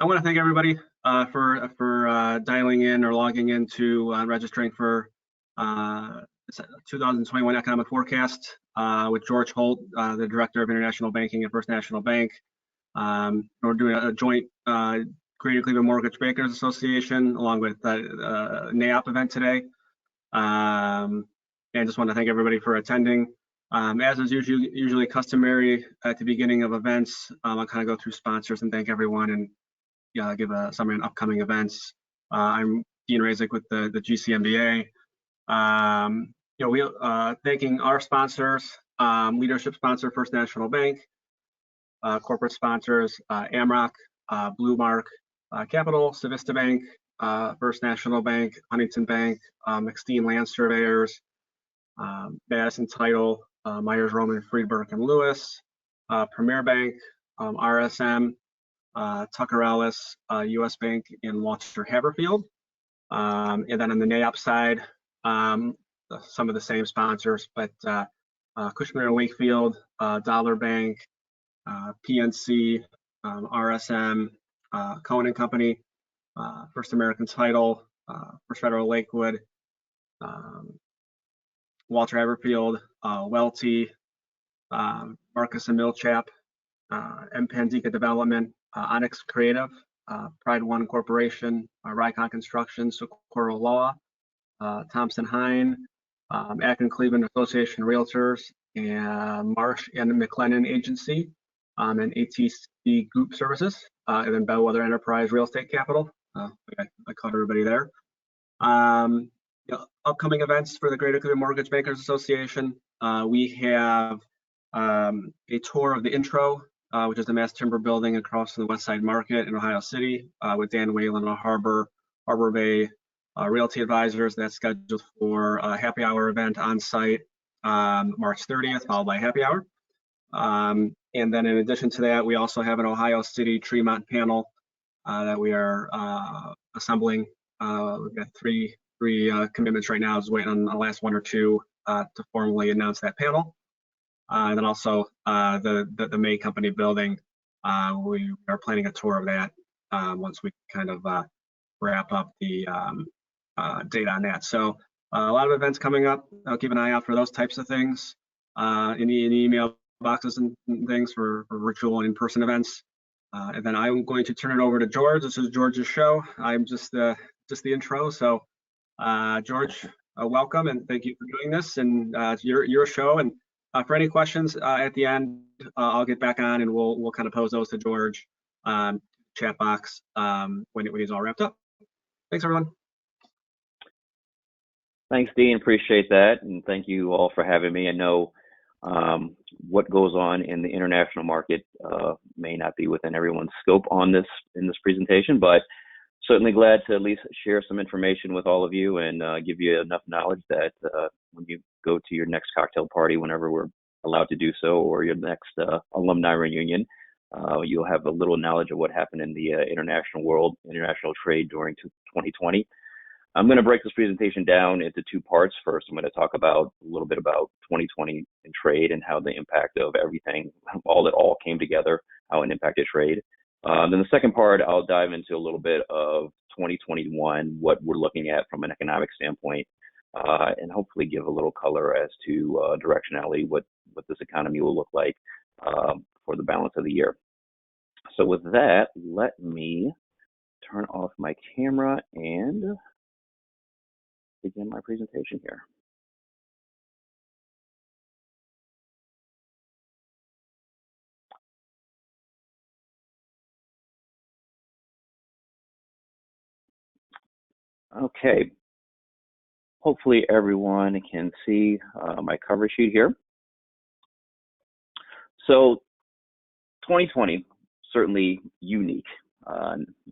I want to thank everybody for dialing in or logging in to registering for 2021 economic forecast with George Holt, the Director of International Banking at First National Bank. We're doing a joint Greater Cleveland Mortgage Bankers Association along with NAIOP event today. And just want to thank everybody for attending. As is usually customary at the beginning of events, I'll kind of go through sponsors and thank everyone and give a summary on upcoming events. I'm Dean Razik with the GCMBA. Thanking our sponsors, leadership sponsor First National Bank, corporate sponsors Amrock, Blue Mark Capital, Civista Bank, First National Bank, Huntington Bank, McSteen Land Surveyors, Madison Title, Myers Roman, Friedberg and Lewis, Premier Bank, RSM, Tucker Ellis, US Bank, and Walter Haverfield. And then on the NAIOP side, some of the same sponsors, but Cushman and Wakefield, Dollar Bank, PNC, RSM, Cohen and Company, First American Title, First Federal Lakewood, Walter Haverfield, Welty, Marcus and Milchap, M. Pandika Development, Onyx Creative, Pride One Corporation, Rycon Construction, Socorro Law, Thompson Hine, Akron Cleveland Association Realtors, and Marsh and McLennan Agency, and ATC Group Services, and then Bellwether Enterprise Real Estate Capital. I caught everybody there. Upcoming events for the Greater Cleveland Mortgage Bankers Association. We have a tour of the intro, which is the Mass Timber Building across the West Side Market in Ohio City, with Dan Whalen of Harbor Bay Realty Advisors. That's scheduled for a happy hour event on site March 30th, followed by happy hour. And then in addition to that, we also have an Ohio City Tremont panel that we are assembling. We've got three commitments right now. I was waiting on the last one or two to formally announce that panel. And then also the May Company building, we are planning a tour of that once we kind of wrap up the data on that. So a lot of events coming up. I'll keep an eye out for those types of things. Any email boxes and things for virtual and in-person events. And then I'm going to turn it over to George. This is George's show. I'm just the intro. So George, welcome and thank you for doing this. And your show. And for any questions at the end, I'll get back on and we'll kind of pose those to George chat box when he's all wrapped up. Thanks, everyone. Thanks, Dean. Appreciate that, and thank you all for having me. I know what goes on in the international market may not be within everyone's scope in this presentation, but certainly glad to at least share some information with all of you and give you enough knowledge that when you go to your next cocktail party, whenever we're allowed to do so, or your next alumni reunion, you'll have a little knowledge of what happened in the international world, international trade during 2020. I'm going to break this presentation down into two parts. First, I'm going to talk about a little bit about 2020 in trade and how the impact of everything, all came together, how it impacted trade. Then the second part, I'll dive into a little bit of 2021, what we're looking at from an economic standpoint, and hopefully give a little color as to directionality, what this economy will look like for the balance of the year. So with that, let me turn off my camera and begin my presentation here. Okay, hopefully everyone can see my cover sheet here. So 2020, certainly unique.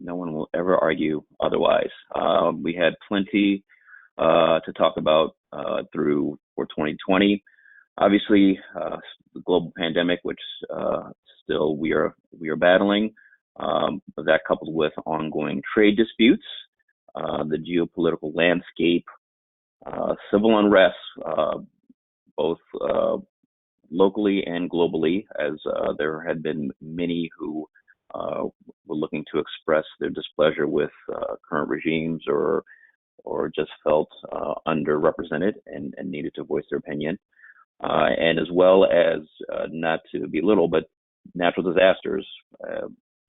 No one will ever argue otherwise. We had plenty to talk about for 2020. Obviously, the global pandemic, which still we are battling, but that coupled with ongoing trade disputes, the geopolitical landscape, civil unrest, both locally and globally, as there had been many who were looking to express their displeasure with current regimes or just felt underrepresented and needed to voice their opinion. And as well as, not to belittle, but natural disasters.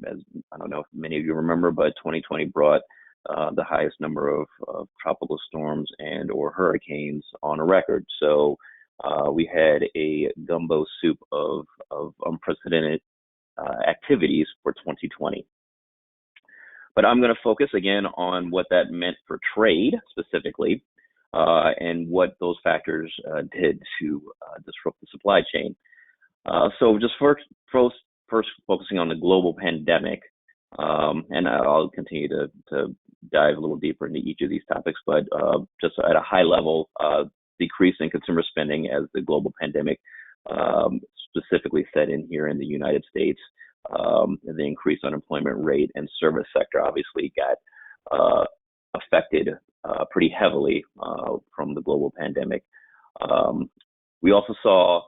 As I don't know if many of you remember, but 2020 brought the highest number of tropical storms and or hurricanes on a record. So we had a gumbo soup of unprecedented activities for 2020. But I'm going to focus again on what that meant for trade specifically, and what those factors did to disrupt the supply chain. So just first focusing on the global pandemic, and I'll continue to dive a little deeper into each of these topics, but just at a high level, decrease in consumer spending as the global pandemic specifically set in here in the United States. The increased unemployment rate and service sector obviously got affected pretty heavily from the global pandemic. We also saw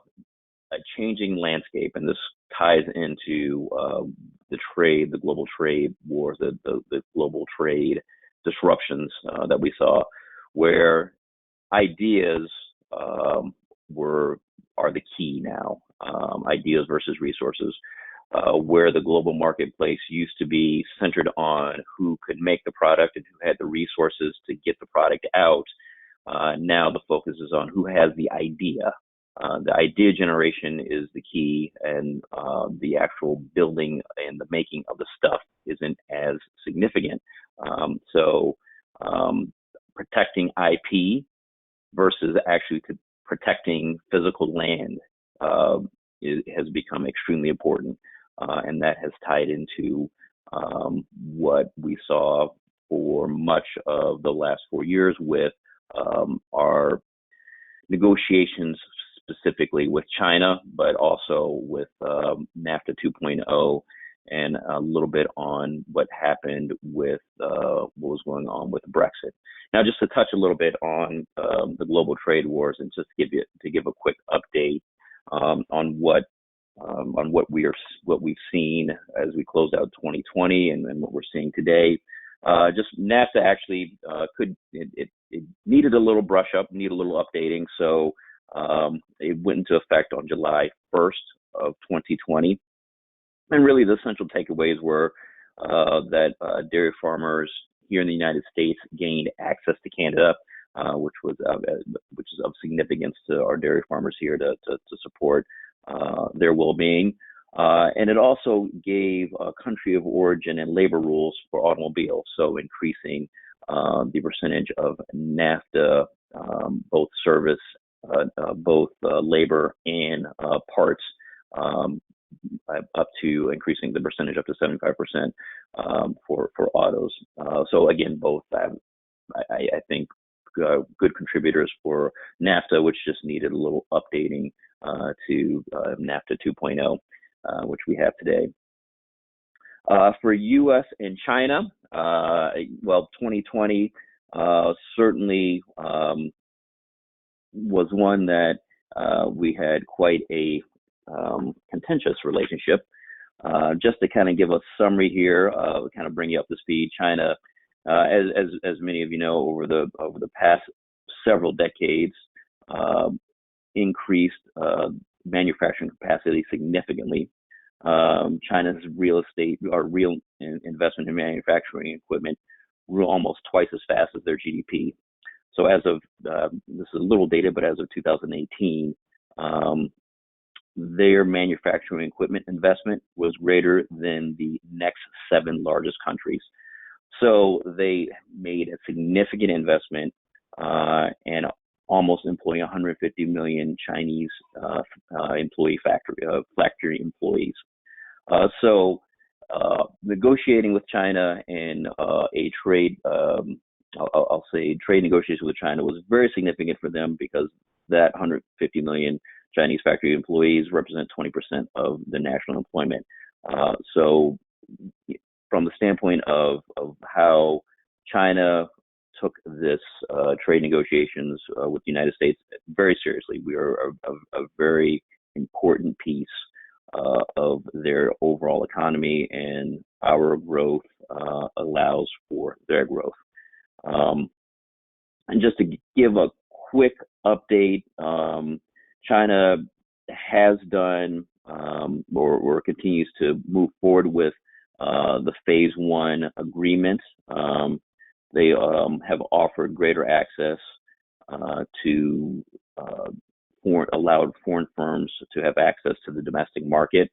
a changing landscape, and this ties into the global trade wars, the global trade disruptions that we saw, where ideas are the key now. Ideas versus resources, where the global marketplace used to be centered on who could make the product and who had the resources to get the product out. Now the focus is on who has the idea. The idea generation is the key, and the actual building and the making of the stuff isn't as significant. So protecting IP versus actually protecting physical land has become extremely important, and that has tied into what we saw for much of the last 4 years with our negotiations specifically with China, but also with NAFTA 2.0, and a little bit on what happened with what was going on with Brexit. Now, just to touch a little bit on the global trade wars, and just to give a quick update on what we've seen as we closed out 2020 and what we're seeing today. Just NAFTA actually it needed a little brush up, needed a little updating. So it went into effect on July 1st of 2020. And really the central takeaways were that dairy farmers here in the United States gained access to Canada, which is of significance to our dairy farmers here to support their well-being. And it also gave a country of origin and labor rules for automobiles, so increasing the percentage of NAFTA, both service, both labor and parts, up to increasing the percentage up to 75% for autos. So again, both I think good contributors for NAFTA, which just needed a little updating to NAFTA 2.0, which we have today. For U.S. and China, well, 2020 certainly was one that we had quite a contentious relationship. Just to kind of give a summary here, kind of bring you up to speed. China, as many of you know, over the past several decades, increased manufacturing capacity significantly. China's real investment in manufacturing equipment grew almost twice as fast as their GDP. So as of, this is a little dated, but as of 2018, their manufacturing equipment investment was greater than the next 7 largest countries. So they made a significant investment and almost employing 150 million Chinese factory employees. So negotiating with China and a trade, I'll say trade negotiation with China was very significant for them, because that 150 million Chinese factory employees represent 20% of the national employment. So from the standpoint of how China took this trade negotiations with the United States very seriously, we are a very important piece of their overall economy, and our growth allows for their growth. And just to give a quick update, China has done or continues to move forward with the phase 1 agreement. They have offered greater access to allowed foreign firms to have access to the domestic market.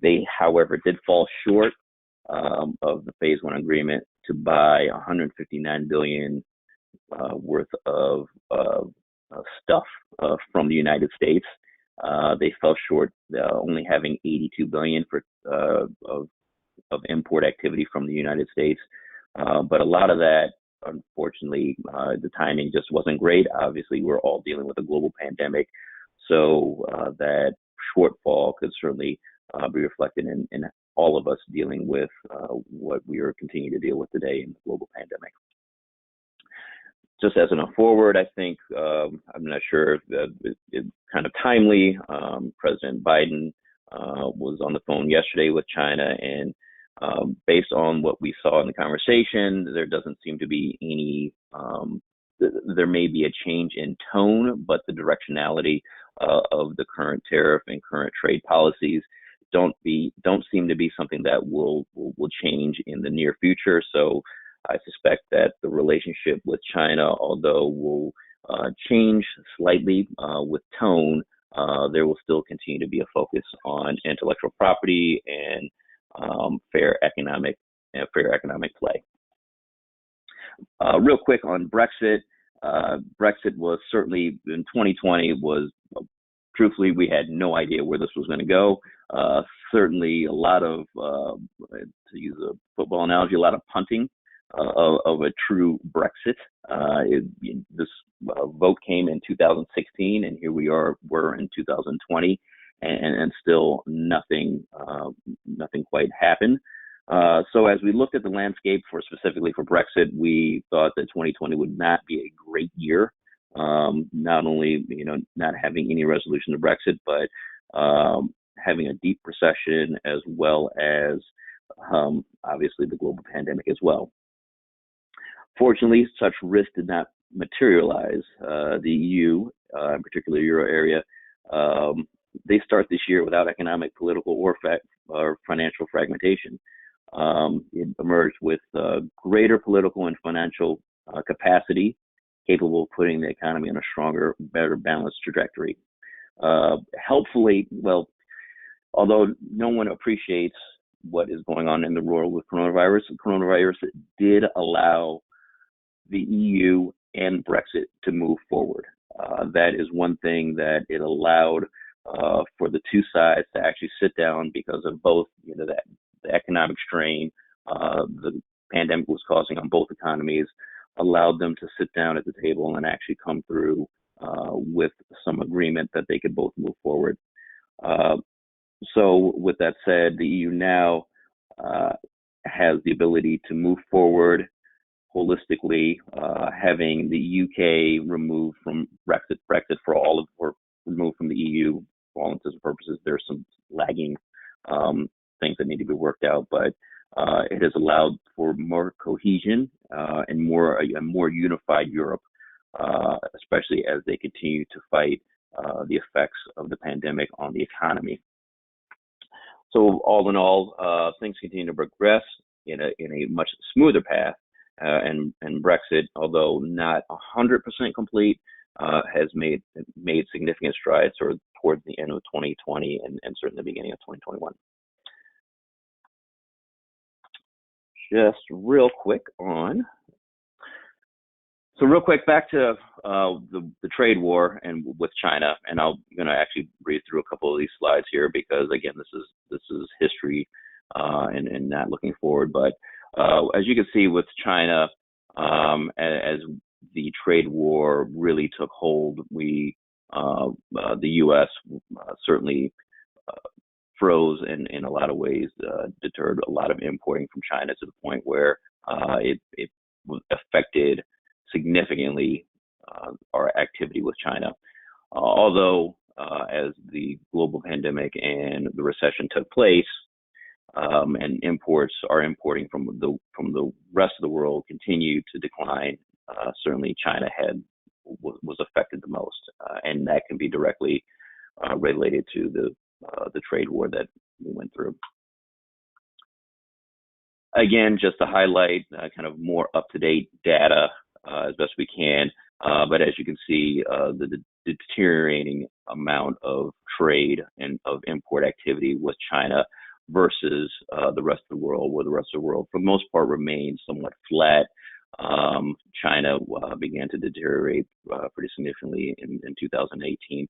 They, however, did fall short of the phase 1 agreement to buy 159 billion worth of stuff from the United States. They fell short, only having 82 billion for of import activity from the United States. But a lot of that, unfortunately, the timing just wasn't great. Obviously, we're all dealing with a global pandemic, so that shortfall could certainly be reflected in all of us dealing with what we are continuing to deal with today in the global pandemic. Just as an forward, I think, I'm not sure if it's kind of timely. President Biden was on the phone yesterday with China, and based on what we saw in the conversation, there doesn't seem to be any, there may be a change in tone, but the directionality of the current tariff and current trade policies don't seem to be something that will change in the near future. So I suspect that the relationship with China, although will change slightly with tone, there will still continue to be a focus on intellectual property and fair economic play. Real quick on Brexit. Brexit was certainly in 2020 was, truthfully, we had no idea where this was going to go. Certainly a lot of, to use a football analogy, a lot of punting of a true Brexit. This vote came in 2016, and here we're in 2020, and still nothing quite happened. So as we looked at the landscape specifically for Brexit, we thought that 2020 would not be a great year. Not only not having any resolution to Brexit, but having a deep recession, as well as obviously the global pandemic as well. Fortunately, such risk did not materialize. The EU, in particular Euro area, they start this year without economic, political, or financial fragmentation. It emerged with greater political and financial capacity, capable of putting the economy on a stronger, better balanced trajectory. Helpfully, well, although no one appreciates what is going on in the world with coronavirus did allow the EU and Brexit to move forward. That is one thing that it allowed for the two sides to actually sit down, because of both, the economic strain the pandemic was causing on both economies, allowed them to sit down at the table and actually come through with some agreement that they could both move forward. So with that said, the EU now has the ability to move forward holistically, having the UK removed from Brexit for all of, or removed from the EU for all intents and purposes. There's some lagging things that need to be worked out, but it has allowed for more cohesion and a more unified Europe, especially as they continue to fight the effects of the pandemic on the economy. So all in all, things continue to progress in a much smoother path, and Brexit, although not 100% complete, has made significant strides towards the end of 2020 and certainly the beginning of 2021. Just real quick back to the trade war and with China, and I'm going to actually read through a couple of these slides here, because again, this is history and not looking forward. But as you can see with China, as the trade war really took hold, the U.S. certainly froze in a lot of ways, deterred a lot of importing from China, to the point where it affected significantly our activity with China. Although as the global pandemic and the recession took place, and importing from the rest of the world continued to decline. Certainly, China was affected the most, and that can be directly related to the trade war that we went through. Again, just to highlight kind of more up-to-date data as best we can, but as you can see, the deteriorating amount of trade and of import activity with China versus the rest of the world, where the rest of the world, for the most part, remained somewhat flat. China began to deteriorate pretty significantly in 2018,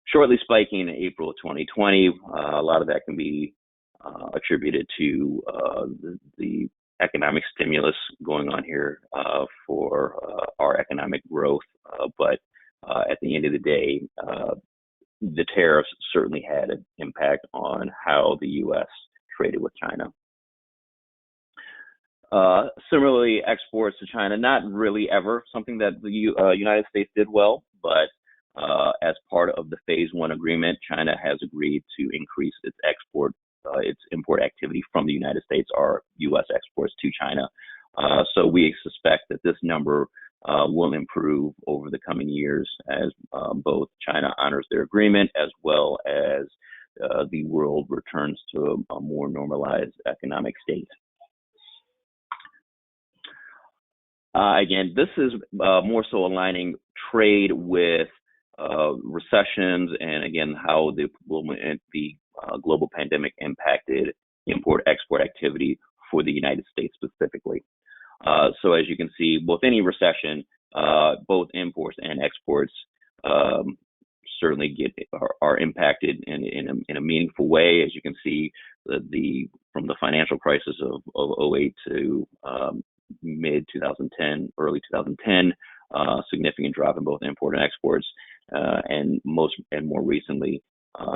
shortly spiking in April of 2020. A lot of that can be attributed to the economic stimulus going on here for our economic growth. But at the end of the day, the tariffs certainly had an impact on how the U.S. traded with China. Similarly, exports to China, not really ever something that the United States did well, but as part of the Phase 1 agreement, China has agreed to increase its import activity from the United States, or U.S. exports to China. So we suspect that this number will improve over the coming years as both China honors their agreement as well as the world returns to a more normalized economic state. Again, this is more so aligning trade with recessions and, again, how the global pandemic impacted import-export activity for the United States specifically. So as you can see, with any recession, both imports and exports certainly are impacted in a meaningful way. As you can see, from the financial crisis of 2008 to mid 2010, early 2010, significant drop in both import and exports, and more recently,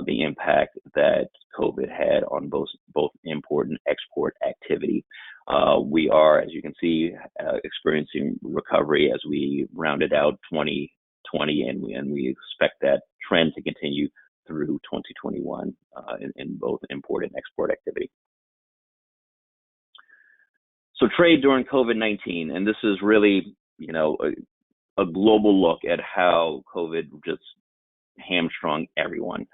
the impact that COVID had on both import and export activity. We are, as you can see, experiencing recovery as we rounded out 2020, and we expect that trend to continue through 2021 in both import and export activity. So trade during COVID-19, and this is really, a global look at how COVID just hamstrung everyone.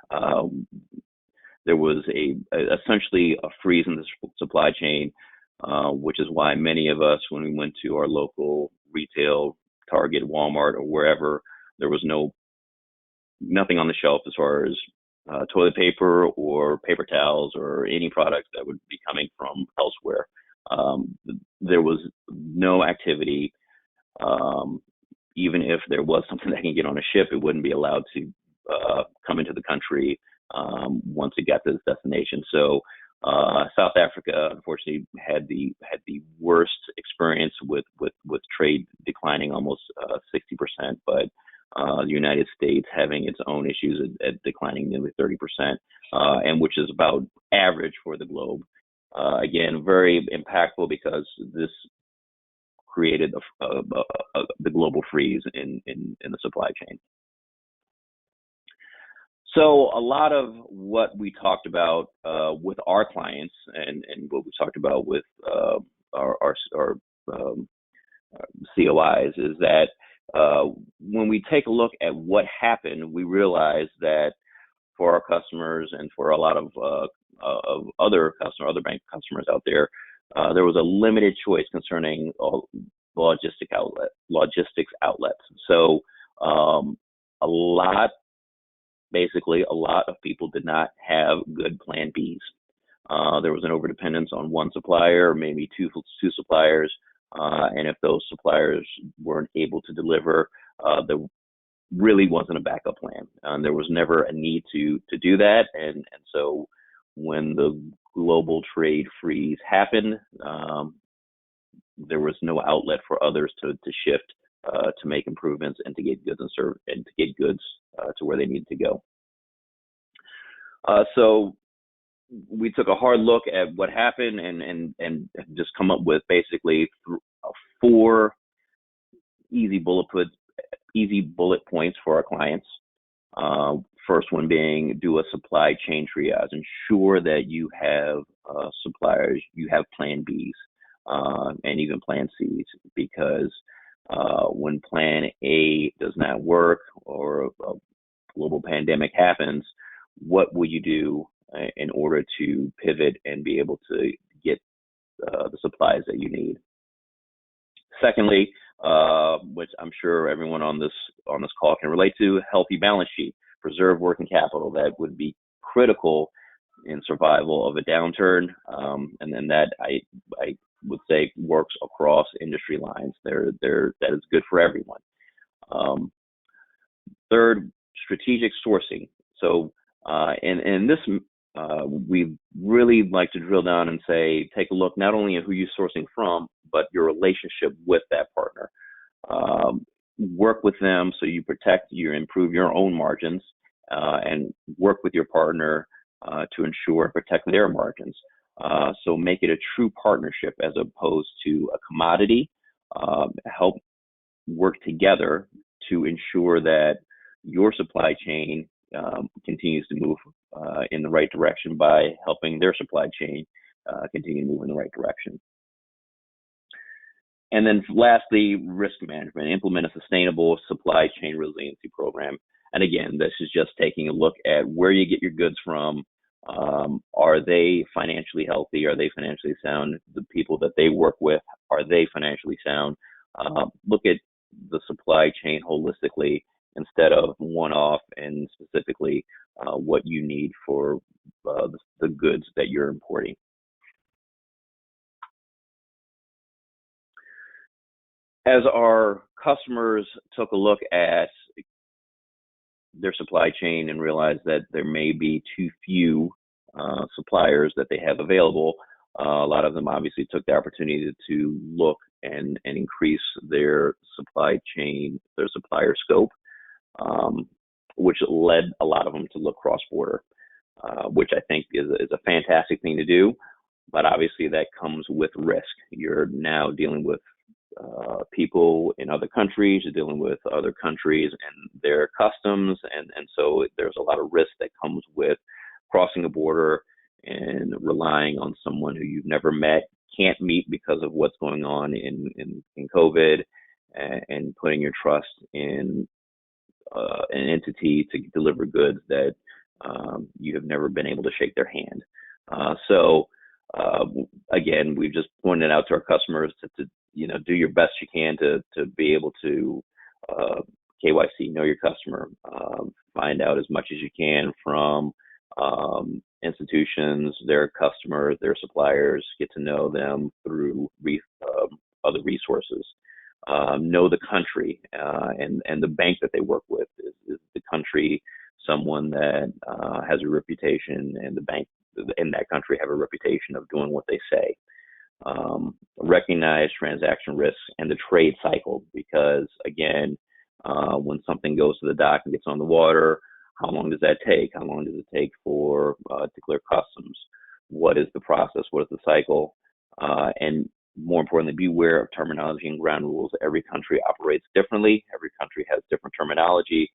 There was essentially a freeze in the supply chain, which is why many of us, when we went to our local retail, Target, Walmart, or wherever, there was nothing on the shelf as far as toilet paper or paper towels or any products that would be coming from elsewhere. There was no activity. Even if there was something that can get on a ship, it wouldn't be allowed to come into the country once it got to its destination. So South Africa, unfortunately, had the worst experience with trade declining almost 60%, but the United States having its own issues at declining nearly 30%, and which is about average for the globe. Again, very impactful because this created the global freeze in the supply chain. So a lot of what we talked about with our clients and what we talked about with our COIs is that when we take a look at what happened, we realize that for our customers and for a lot of other bank customers out there, there was a limited choice concerning logistics outlets. So a lot of people did not have good plan Bs. There was an overdependence on one supplier, maybe two suppliers, and if those suppliers weren't able to deliver, there really wasn't a backup plan. There was never a need to do that, and so when the global trade freeze happened, there was no outlet for others to shift to make improvements and to get goods to where they needed to go. So we took a hard look at what happened and just come up with basically 4 easy bullet points for our clients. First one being do a supply chain triage. Ensure that you have suppliers, you have plan Bs and even plan Cs, because when plan A does not work or a global pandemic happens, what will you do in order to pivot and be able to get the supplies that you need? Secondly, which I'm sure everyone on this call can relate to, healthy balance sheet, preserve working capital. That would be critical in survival of a downturn, and then that I would say works across industry lines. That is good for everyone. Third, strategic sourcing. So in this, we really like to drill down and say, take a look not only at who you're sourcing from, but your relationship with that partner. Work with them so you improve your own margins, and work with your partner to ensure and protect their margins. So make it a true partnership as opposed to a commodity. Help work together to ensure that your supply chain continues to move in the right direction by helping their supply chain continue to move in the right direction. And then lastly, risk management. Implement a sustainable supply chain resiliency program. And again, this is just taking a look at where you get your goods from. Are they financially healthy? Are they financially sound? The people that they work with, are they financially sound? Look at the supply chain holistically instead of one-off, and specifically what you need for the goods that you're importing. As our customers took a look at their supply chain and realized that there may be too few suppliers that they have available, a lot of them obviously took the opportunity to look and increase their supply chain, their supplier scope, which led a lot of them to look cross-border, which I think is a fantastic thing to do. But obviously that comes with risk. You're now dealing with people in other countries, you're dealing with other countries and their customs, and so there's a lot of risk that comes with crossing a border and relying on someone who you've never met, can't meet because of what's going on in COVID, and putting your trust in an entity to deliver goods that you have never been able to shake their hand. So again, we've just pointed out to our customers to do your best you can to be able to KYC, know your customer, find out as much as you can from institutions, their customers, their suppliers, get to know them through other resources. Know the country and the bank that they work with. Is the country someone that has a reputation, and the bank in that country have a reputation of doing what they say? Recognize transaction risks and the trade cycle, because again, when something goes to the dock and gets on the water, how long does that take? How long does it take to clear customs? What is the process? What is the cycle? And more importantly, be aware of terminology and ground rules. Every country operates differently. Every country has different terminology.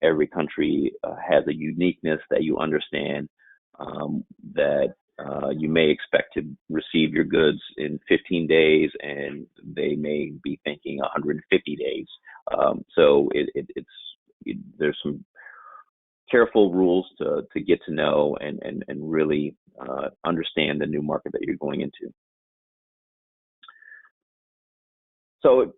Every country has a uniqueness that you understand, that you may expect to receive your goods in 15 days, and they may be thinking 150 days. So there's some careful rules to get to know and really understand the new market that you're going into. So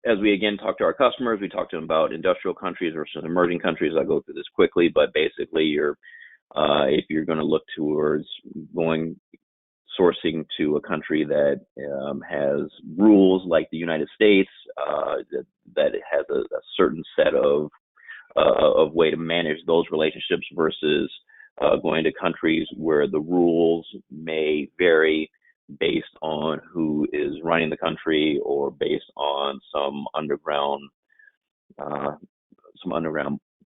as we again talk to our customers, we talk to them about industrial countries versus emerging countries. I'll go through this quickly, but basically if you're going to look towards sourcing to a country that has rules like the United States, that it has a certain set of way to manage those relationships versus going to countries where the rules may vary based on who is running the country, or based on some underground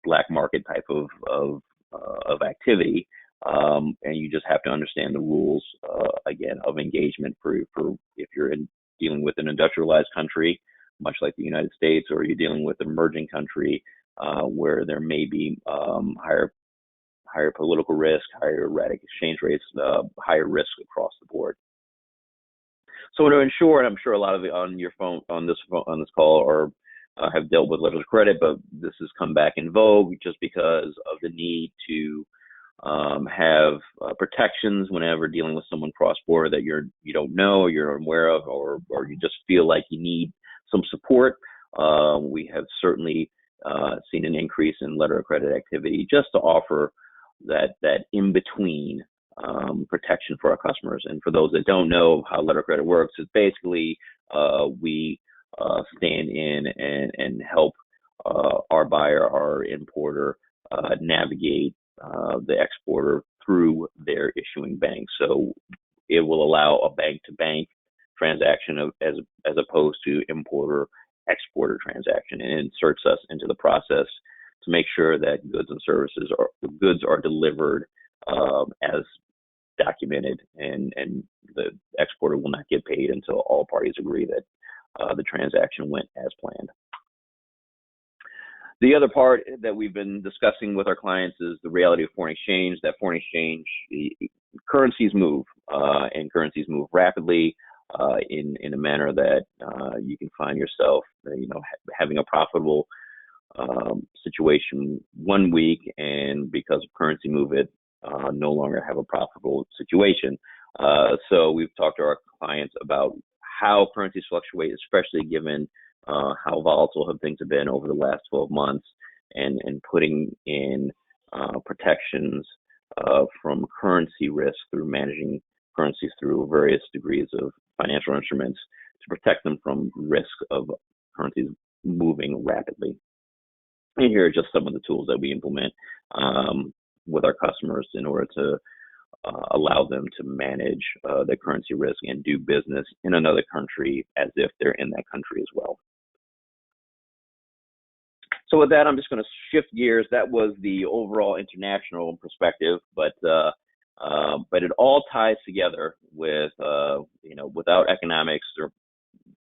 black market type of activity, and you just have to understand the rules again of engagement for if you're dealing with an industrialized country, much like the United States, or you're dealing with an emerging country. where there may be higher political risk, higher erratic exchange rates, higher risk across the board. So to ensure, and I'm sure a lot of you on this call or have dealt with letters of credit, but this has come back in vogue just because of the need to have protections whenever dealing with someone cross-border that you don't know, or you're unaware of, or you just feel like you need some support. We have certainly seen an increase in letter of credit activity just to offer that in-between protection for our customers. And for those that don't know how letter of credit works, it's basically we stand in and help our buyer, our importer, navigate the exporter through their issuing bank. So it will allow a bank-to-bank transaction as opposed to importer-exporter transaction, and inserts us into the process to make sure that goods and services are delivered as documented, and the exporter will not get paid until all parties agree that the transaction went as planned. The other part that we've been discussing with our clients is the reality of foreign exchange. That foreign exchange, currencies move, and currencies move rapidly in a manner that you can find yourself, having a profitable situation one week, and because of currency movement, no longer have a profitable situation. So we've talked to our clients about how currencies fluctuate, especially given how volatile things have been over the last 12 months, and putting in protections from currency risk through managing currencies through various degrees of financial instruments to protect them from risk of currencies moving rapidly. And here are just some of the tools that we implement with our customers in order to allow them to manage their currency risk and do business in another country as if they're in that country as well. So with that, I'm just going to shift gears. That was the overall international perspective, but it all ties together with without economics or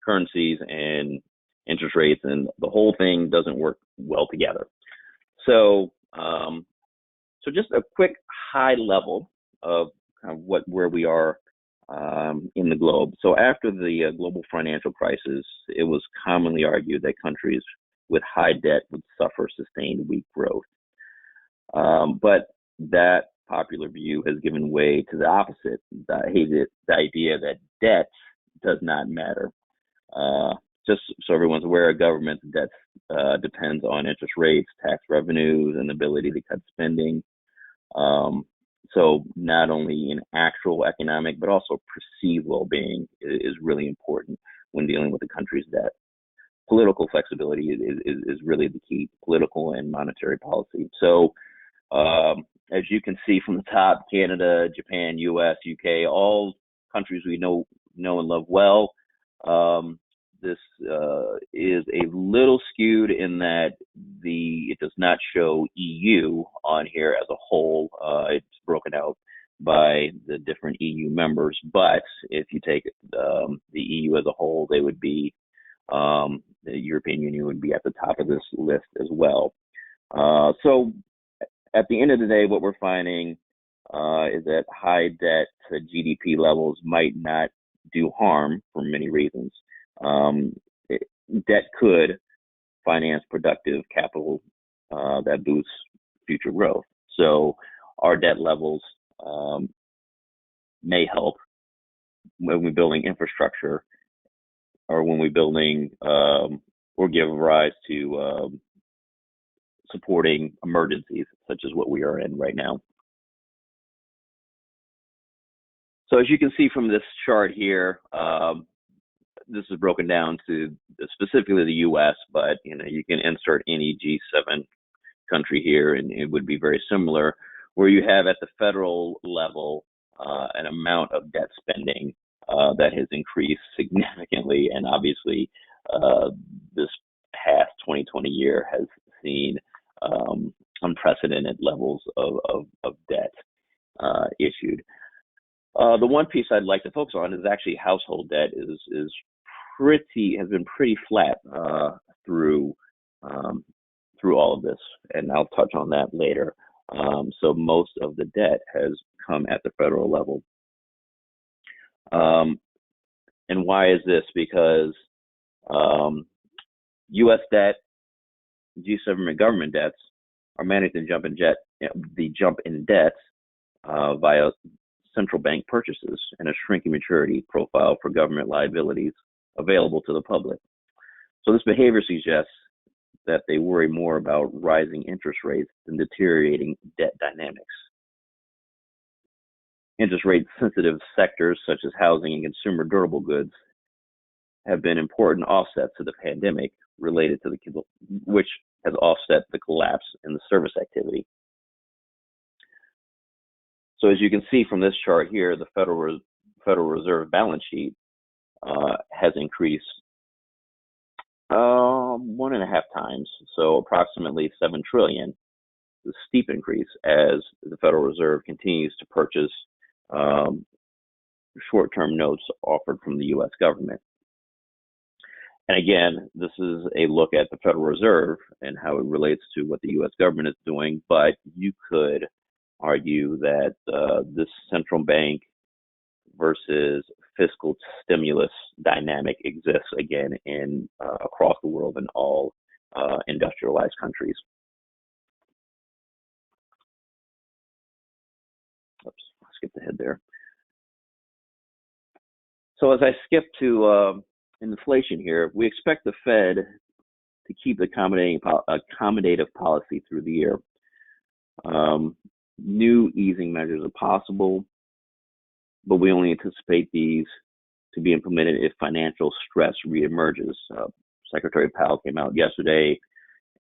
currencies and interest rates, and the whole thing doesn't work well together. So just a quick high level of kind of where we are in the globe. So after the global financial crisis, it was commonly argued that countries with high debt would suffer sustained weak growth. But that popular view has given way to the opposite, the idea that debt does not matter. Just so everyone's aware, government debt depends on interest rates, tax revenues, and ability to cut spending. So not only in actual economic, but also perceived well-being is really important when dealing with the country's debt. Political flexibility is really the key, political and monetary policy. So as you can see from the top, Canada, Japan, US, UK, all countries we know and love well. This is a little skewed in that it does not show EU on here as a whole. It's broken out by the different EU members, but if you take the EU as a whole, they would be the European Union would be at the top of this list as well. So at the end of the day, what we're finding is that high debt to GDP levels might not do harm for many reasons. Debt could finance productive capital that boosts future growth. So our debt levels may help when we're building infrastructure, or when we're building or give rise to supporting emergencies such as what we are in right now. So as you can see from this chart here, this is broken down to specifically the U.S., but you can insert any G7 country here, and it would be very similar, where you have at the federal level an amount of debt spending that has increased significantly, and obviously this past 2020 year has seen unprecedented levels of debt issued. The one piece I'd like to focus on is actually household debt has been pretty flat through through all of this, and I'll touch on that later. So most of the debt has come at the federal level. And why is this? Because U.S. debt, G7 government debts are managing the jump in debt via central bank purchases and a shrinking maturity profile for government liabilities available to the public. So this behavior suggests that they worry more about rising interest rates than deteriorating debt dynamics. Interest rate sensitive sectors such as housing and consumer durable goods have been important offsets to the pandemic related to which has offset the collapse in the service activity. So as you can see from this chart here, the Federal Reserve balance sheet has increased 1.5 times, so approximately 7 trillion. The steep increase as the Federal Reserve continues to purchase short-term notes offered from the U.S. government. And again, this is a look at the Federal Reserve and how it relates to what the U.S. government is doing, but you could argue that this central bank versus fiscal stimulus dynamic exists again in across the world in all industrialized countries. Oops, skipped ahead there. So as I skip to inflation here, we expect the Fed to keep the accommodative policy through the year. New easing measures are possible, but we only anticipate these to be implemented if financial stress reemerges. Secretary Powell came out yesterday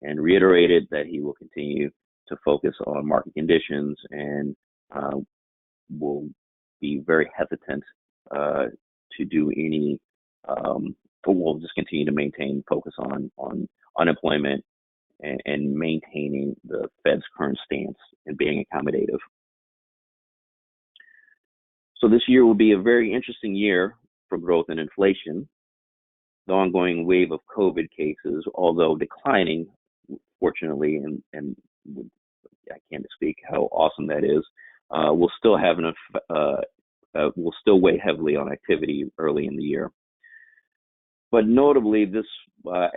and reiterated that he will continue to focus on market conditions and will be very hesitant to do any, we'll just continue to maintain focus on unemployment and maintaining the Fed's current stance and being accommodative. So this year will be a very interesting year for growth and inflation. The ongoing wave of COVID cases, although declining, fortunately, and I can't speak how awesome that is, will still have will still weigh heavily on activity early in the year. But notably, this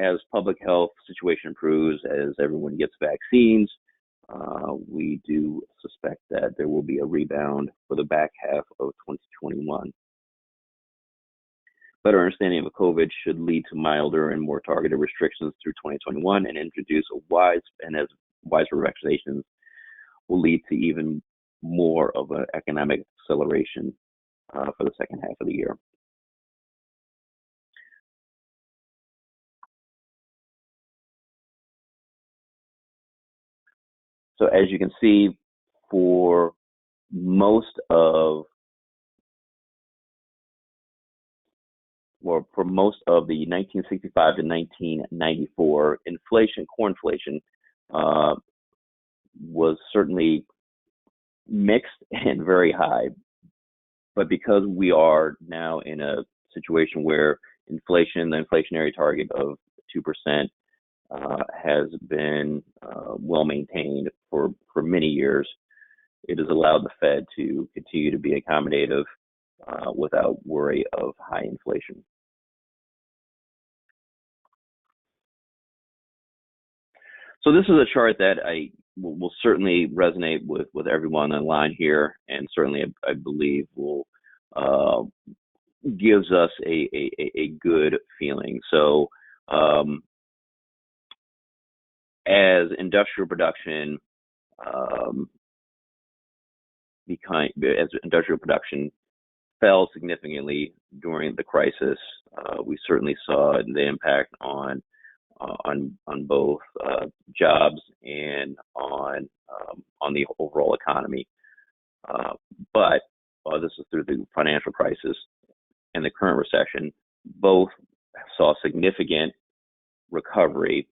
as public health situation improves, as everyone gets vaccines, we do suspect that there will be a rebound for the back half of 2021. Better understanding of COVID should lead to milder and more targeted restrictions through 2021 and introduce wiser vaccinations will lead to even more of an economic acceleration for the second half of the year. So as you can see, for most of the 1965 to 1994 inflation, core inflation, was certainly mixed and very high. But because we are now in a situation where inflation, the inflationary target of 2%, has been well maintained for many years, it has allowed the Fed to continue to be accommodative without worry of high inflation. So this is a chart that I will certainly resonate with everyone online here, and certainly I believe will gives us a good feeling. So as industrial production fell significantly during the crisis, we certainly saw the impact on both jobs and on the overall economy. But this is through the financial crisis and the current recession. Both saw significant recovery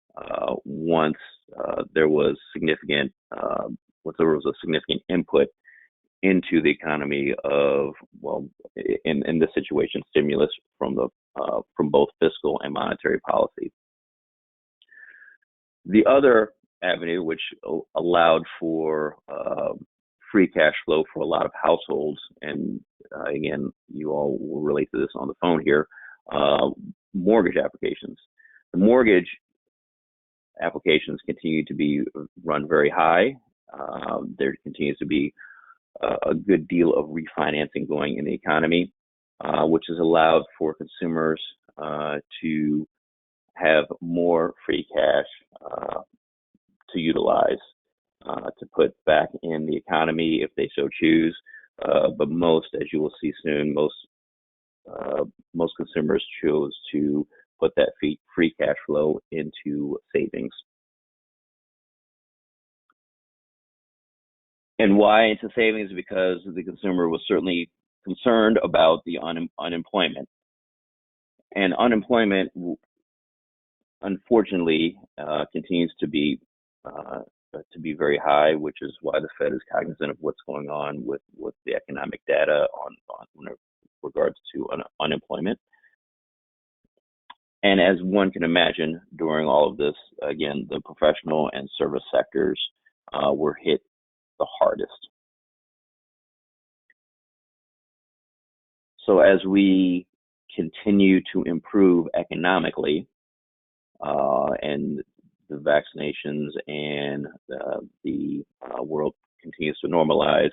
once there was a significant input into the economy of, well, in this situation, stimulus from both fiscal and monetary policy. The other avenue, which allowed for free cash flow for a lot of households. And again, you all will relate to this on the phone here, mortgage applications. The mortgage applications continue to be run very high. There continues to be a good deal of refinancing going in the economy, which has allowed for consumers to have more free cash to utilize, to put back in the economy if they so choose. But most, as you will see soon, most consumers chose to put that free cash flow into savings. And why into savings? Because the consumer was certainly concerned about the unemployment. And unemployment, unfortunately, continues to be very high, which is why the Fed is cognizant of what's going on with the economic data on regards to unemployment. And as one can imagine, during all of this, again, the professional and service sectors were hit the hardest. So as we continue to improve economically, and the vaccinations and the world continues to normalize,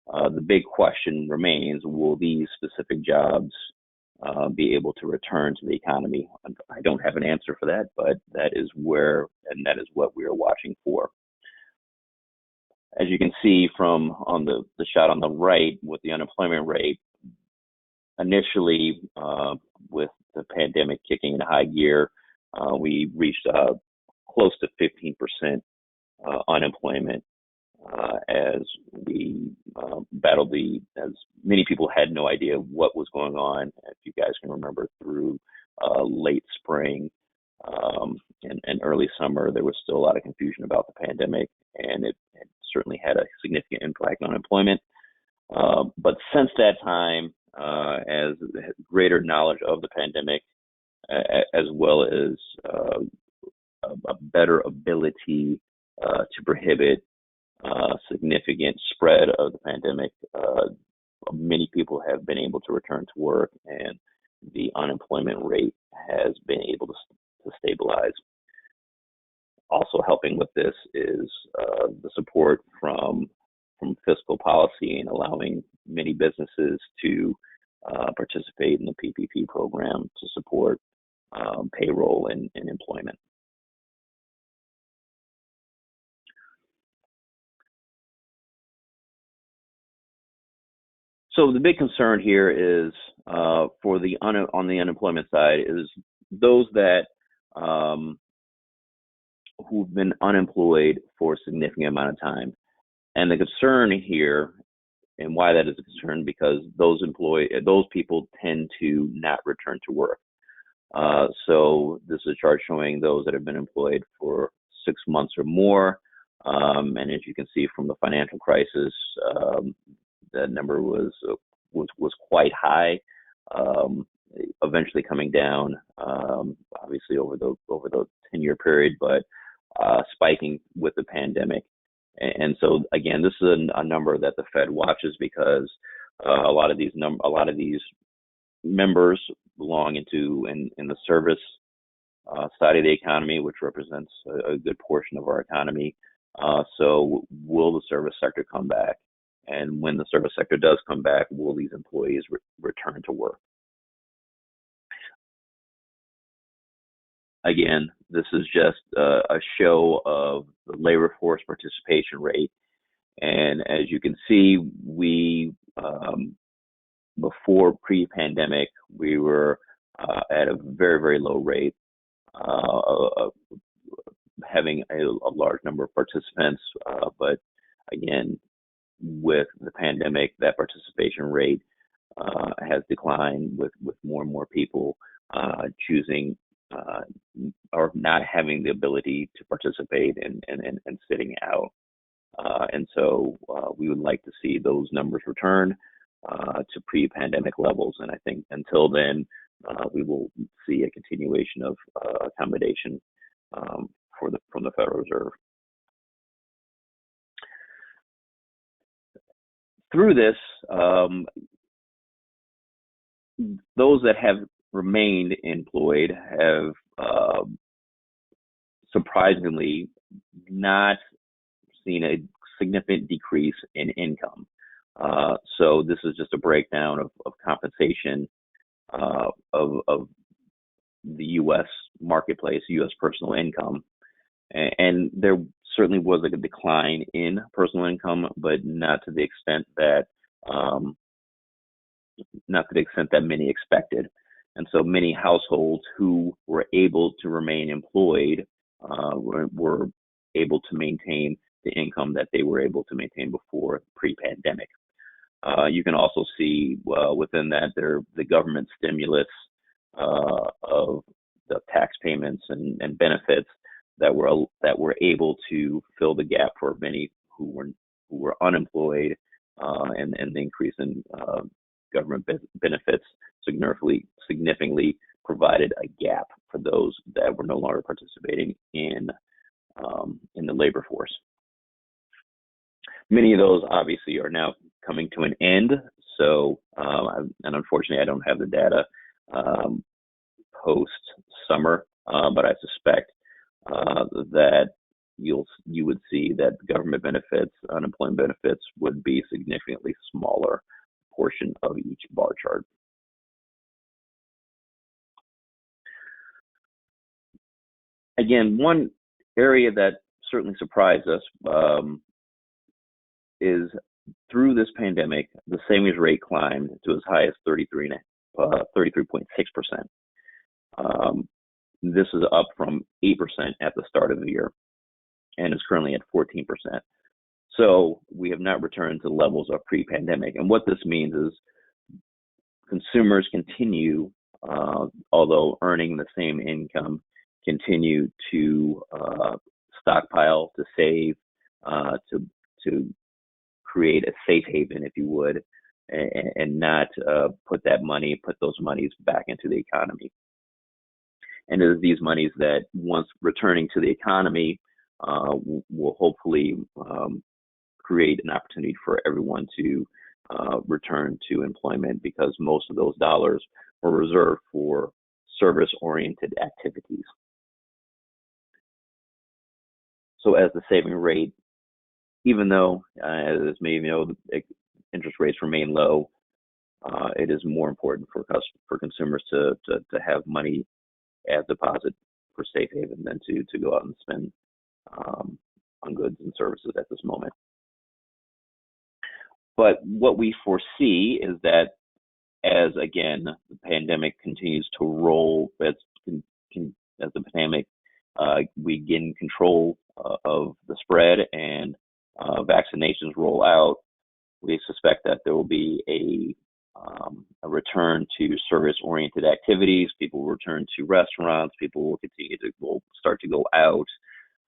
the big question remains, will these specific jobs be able to return to the economy? I don't have an answer for that, but that is that is what we are watching for. As you can see from on the shot on the right with the unemployment rate, initially with the pandemic kicking into high gear, we reached close to 15% unemployment as we battled as many people had no idea what was going on. If you guys can remember, through late spring and early summer, there was still a lot of confusion about the pandemic, and it certainly had a significant impact on employment. But since that time, as greater knowledge of the pandemic, as well as a better ability to prohibit significant spread of the pandemic, many people have been able to return to work, and the unemployment rate has been able to stabilize. Also helping with this is the support from fiscal policy and allowing many businesses to participate in the PPP program to support payroll and employment. So the big concern here is on the unemployment side is those that who've been unemployed for a significant amount of time. And the concern here, and why that is a concern, because those people tend to not return to work. So this is a chart showing those that have been employed for 6 months or more. And as you can see from the financial crisis, that number was quite high, eventually coming down, obviously over the 10-year period, but spiking with the pandemic. And so again, this is a number that the Fed watches, because a lot of these members belong in the service side of the economy, which represents a good portion of our economy. So will the service sector come back? And when the service sector does come back, will these employees return to work? Again, this is just a show of the labor force participation rate. And as you can see, we, before pre-pandemic, we were at a very, very low rate, having a large number of participants. But again, with the pandemic, that participation rate has declined with more and more people choosing or not having the ability to participate and sitting out. And so we would like to see those numbers return to pre-pandemic levels. And I think until then, we will see a continuation of accommodation from the Federal Reserve. through this, those that have remained employed have surprisingly not seen a significant decrease in income. So this is just a breakdown of compensation of the U.S. marketplace, U.S. personal income. And there certainly was a decline in personal income, but not to the extent that many expected. And so many households who were able to remain employed were able to maintain the income that they were able to maintain before pre-pandemic. You can also see within that the government stimulus of the tax payments and benefits that were able to fill the gap for many who were unemployed, and the increase in government benefits significantly provided a gap for those that were no longer participating in the labor force. Many of those obviously are now coming to an end. So, and unfortunately, I don't have the data post summer, but I suspect that you would see that government benefits, unemployment benefits, would be a significantly smaller portion of each bar chart. Again, one area that certainly surprised us is through this pandemic, the savings rate climbed to as high as 33.6%. This is up from 8% at the start of the year and is currently at 14%. So we have not returned to levels of pre-pandemic. And what this means is consumers continue, although earning the same income, continue to stockpile, to save, to create a safe haven, if you would, and not put those monies back into the economy. And it is these monies that, once returning to the economy, will hopefully create an opportunity for everyone to return to employment, because most of those dollars were reserved for service-oriented activities. So as the saving rate, even though, as many of you know, the interest rates remain low, it is more important for consumers to have money as deposit for safe haven than to go out and spend on goods and services at this moment. But what we foresee is that as, again, the pandemic continues to roll, as the pandemic we gain control of the spread and vaccinations roll out, we suspect that there will be a return to service-oriented activities. People will return to restaurants. People will start to go out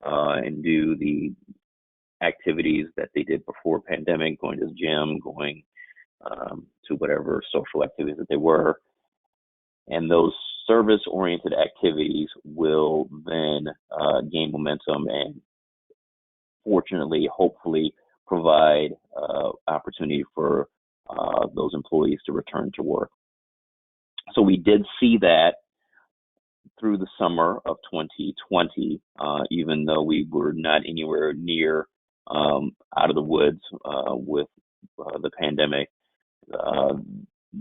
and do the activities that they did before pandemic, going to the gym, going to whatever social activities that they were. And those service-oriented activities will then gain momentum and, fortunately, hopefully, provide opportunity for those employees to return to work. So we did see that through the summer of 2020, even though we were not anywhere near out of the woods with the pandemic.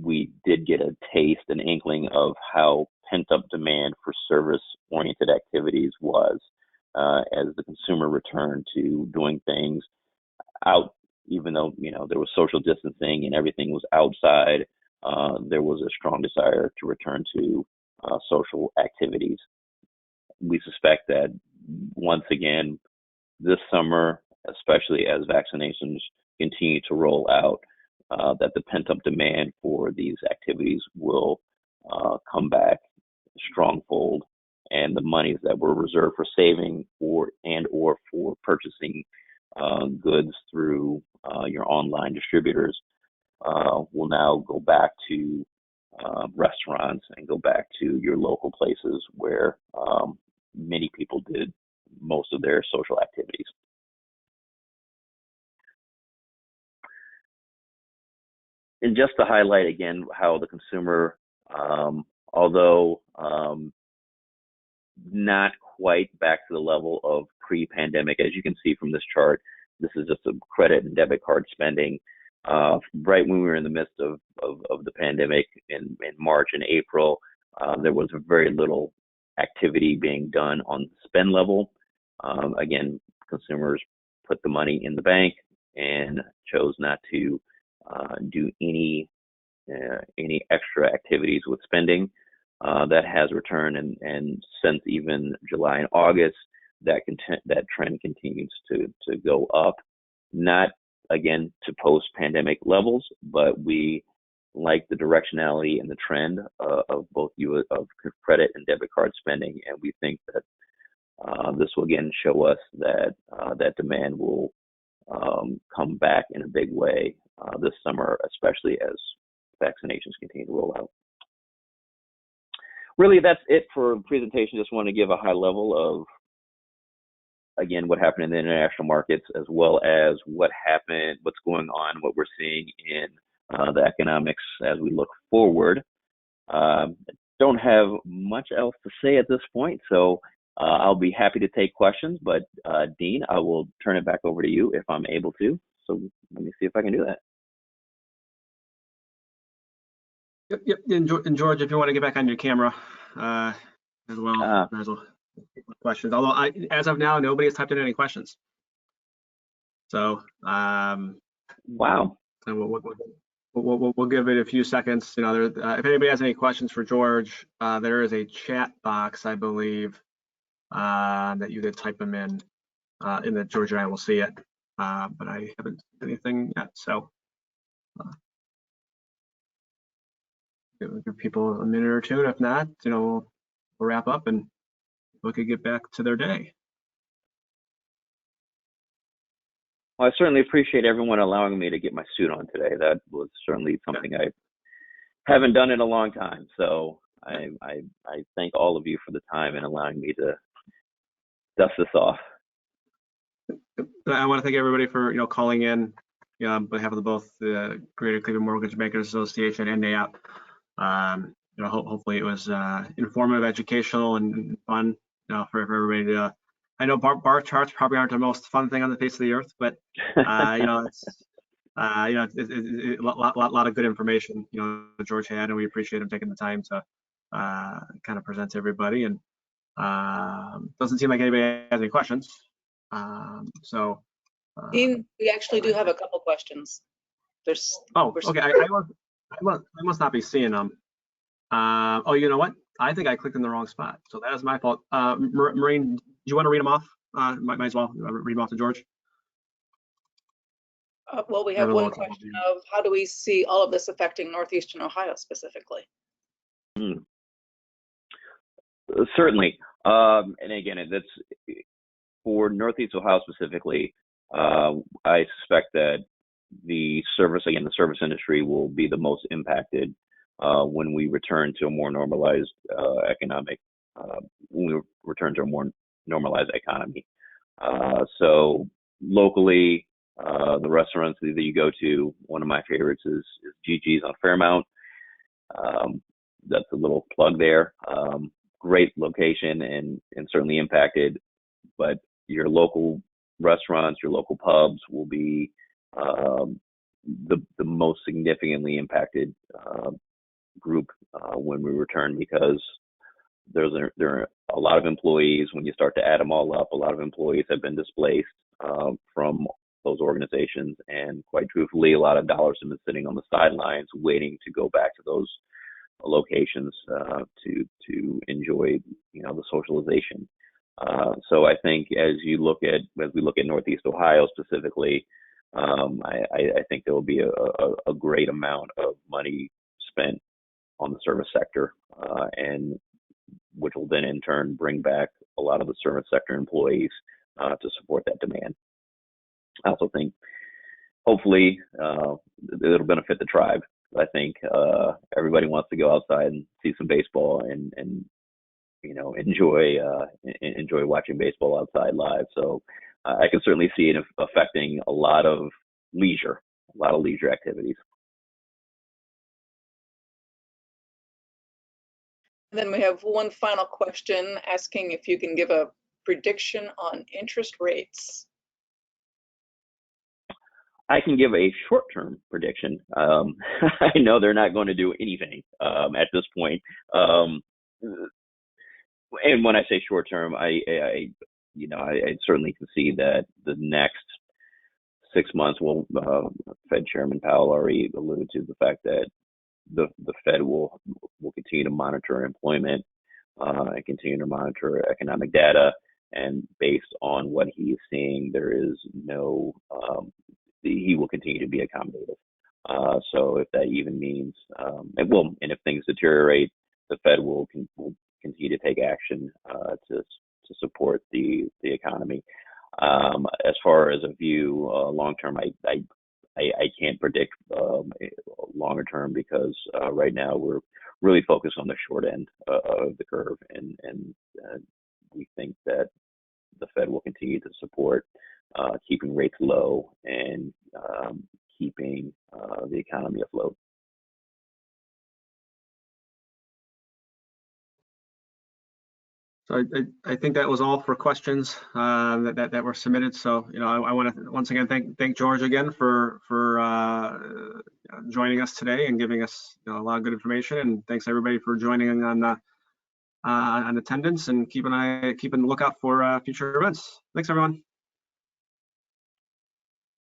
We did get a taste, an inkling of how pent-up demand for service-oriented activities was as the consumer returned to doing things out. Even though, there was social distancing and everything was outside, there was a strong desire to return to social activities. We suspect that once again this summer, especially as vaccinations continue to roll out, that the pent-up demand for these activities will come back strongfold, and the monies that were reserved for saving or for purchasing goods through your online distributors will now go back to restaurants and go back to your local places where many people did most of their social activities. and just to highlight again how the consumer, although not quite back to the level of pre-pandemic, as you can see from this chart, this is just a credit and debit card spending. Right when we were in the midst of the pandemic in March and April, there was very little activity being done on the spend level. Again, consumers put the money in the bank and chose not to do any extra activities with spending. That has returned, and since even July and August, that trend continues to go up. Not again to post-pandemic levels, but we like the directionality and the trend of both of credit and debit card spending, and we think that this will again show us that that demand will come back in a big way this summer, especially as vaccinations continue to roll out. Really, that's it for the presentation. Just want to give a high level of, again, what happened in the international markets, as well as what's going on, what we're seeing in the economics as we look forward. Don't have much else to say at this point, so I'll be happy to take questions, but Dean, I will turn it back over to you if I'm able to. So let me see if I can do that. Yep. And George, if you want to get back on your camera as well, questions. Although as of now, nobody has typed in any questions. So wow. So we'll give it a few seconds. You know, if anybody has any questions for George, there is a chat box, I believe, that you could type them in that George and I will see it. But I haven't seen anything yet, so. Give people a minute or two, and if not, you know, we'll wrap up and we could get back to their day. Well, I certainly appreciate everyone allowing me to get my suit on today. That was certainly something I haven't done in a long time. So I thank all of you for the time and allowing me to dust this off. I want to thank everybody for calling in on behalf of both the Greater Cleveland Mortgage Bankers Association and NAIOP. Hopefully it was informative, educational, and fun for everybody to. I know bar charts probably aren't the most fun thing on the face of the earth, but it's a lot of good information George had, and we appreciate him taking the time to kind of present to everybody. And doesn't seem like anybody has any questions. Dean, we actually do have a couple questions. Okay. I must not be seeing them. Oh, you know what? I think I clicked in the wrong spot, so that is my fault. Maureen, do you want to read them off? Might as well read them off to George. Well, we have one question of how do we see all of this affecting Northeastern Ohio specifically? Certainly. And again, that's for Northeast Ohio specifically. I suspect that the service industry will be the most impacted when we return to a more normalized when we return to a more normalized economy. So locally, the restaurants that you go to, one of my favorites is GG's on Fairmount. That's a little plug there. Great location and certainly impacted, but your local restaurants, your local pubs will be the most significantly impacted group when we return, because there are a lot of employees. When you start to add them all up, a lot of employees have been displaced from those organizations, and quite truthfully, a lot of dollars have been sitting on the sidelines waiting to go back to those locations to enjoy the socialization. So I think as we look at Northeast Ohio specifically, I think there will be a great amount of money spent on the service sector, and which will then in turn bring back a lot of the service sector employees to support that demand. I also think hopefully it'll benefit the tribe. I think everybody wants to go outside and see some baseball and enjoy watching baseball outside live. So I can certainly see it affecting a lot of leisure activities. then we have one final question asking if you can give a prediction on interest rates. I can give a short-term prediction. I know they're not going to do anything at this point. And when I say short-term, I certainly can see that the next 6 months will. Fed Chairman Powell already alluded to the fact that the Fed will continue to monitor employment and continue to monitor economic data, and based on what he is seeing, there is no. He will continue to be accommodative. So if that even means, and if things deteriorate, the Fed will continue to take action to support the economy. As far as a view long term, I can't predict longer term because right now we're really focused on the short end of the curve, and we think that the Fed will continue to support keeping rates low and keeping the economy afloat. So I think that was all for questions that were submitted. So I want to once again thank George again for joining us today and giving us a lot of good information. And thanks everybody for joining on attendance, and keep a lookout for future events. Thanks everyone.